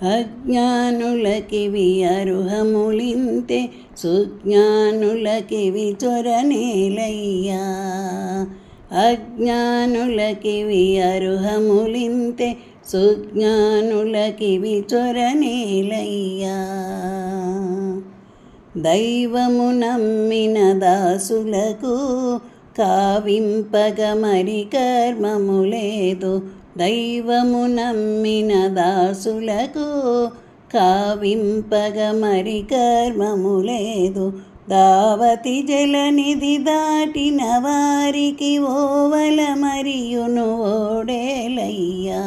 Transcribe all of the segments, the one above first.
అజ్ఞానులకివి అరుహములింతే సుజ్ఞానులకివి చొరనేలయ్యా. అజ్ఞానులకివి అరుహములింతే సుజ్ఞానులకివి చొరనేలయ్యా. దైవము నమ్మిన దాసులకు కావింపగ మరి కర్మము లేదు. దైవము నమ్మిన దాసులకు కావింపగ మరి కర్మము లేదు. దావతి జలనిధి దాటిన వారికి ఓవల మరియును ఓడేలయ్యా.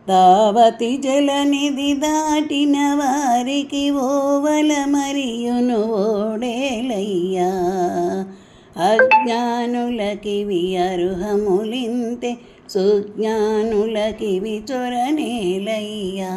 దావతి జలనిధి దాటిన వారికి ఓవల మరియును ఓడేలయ్యా. అజ్ఞానులకివి అరుహములింతే సుజ్ఞానులకివి చొరనేలయ్యా.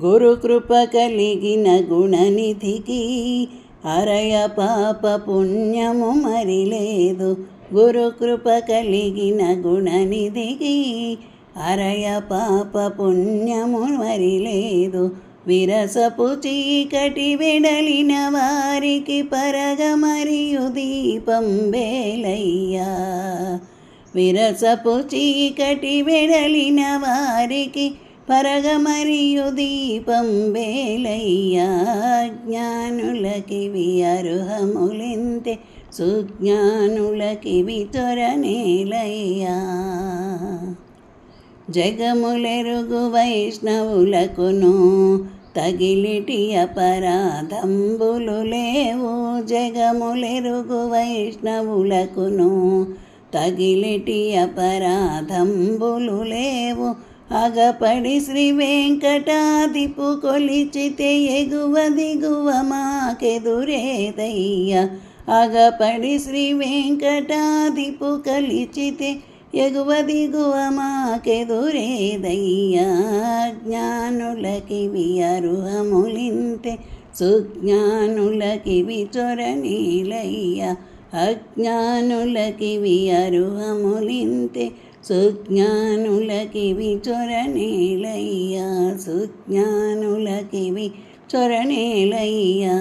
గురుకృప కలిగిన గుణనిధికి అరయ పాప పుణ్యము మరి లేదు. గురుకృప కలిగిన గుణనిధికి అరయ పాప పుణ్యము మరి లేదు. విరసపు చీకటి వెడలిన వారికి పరగ మరియు దీపం వేలయ్యా. విరసపు చీకటి వెడలిన వారికి పరగ మరియు దీపం వేలయ్యా. జ్ఞానులకివి అరుహములింతే సుజ్ఞానులకివి చొరనేలయ్యా. జగములెరుగు వైష్ణవులకును తగిలిటి అపరాధంబులు లేవు. జగములెరుగు వైష్ణవులకును తగిలిటి అపరాధంబులు లేవు. అగపడి శ్రీ వెంకటాదిపు కొలిచితే ఎగువ దిగువ మాకెదురేదయ్యా. అగపడి శ్రీ వెంకటాదిపు కొలిచితే ఎగువ దిగువ మాకెదురేదయ్యా. జ్ఞానులకివి అరుహములింతే సుజ్ఞానులకివి చొరనేలయ్యా. అజ్ఞానులకివి అరుహములింతే సుజ్ఞానులకివి చొరనేలయ్యా. సుజ్ఞానులకివి చొరనేలయ్యా.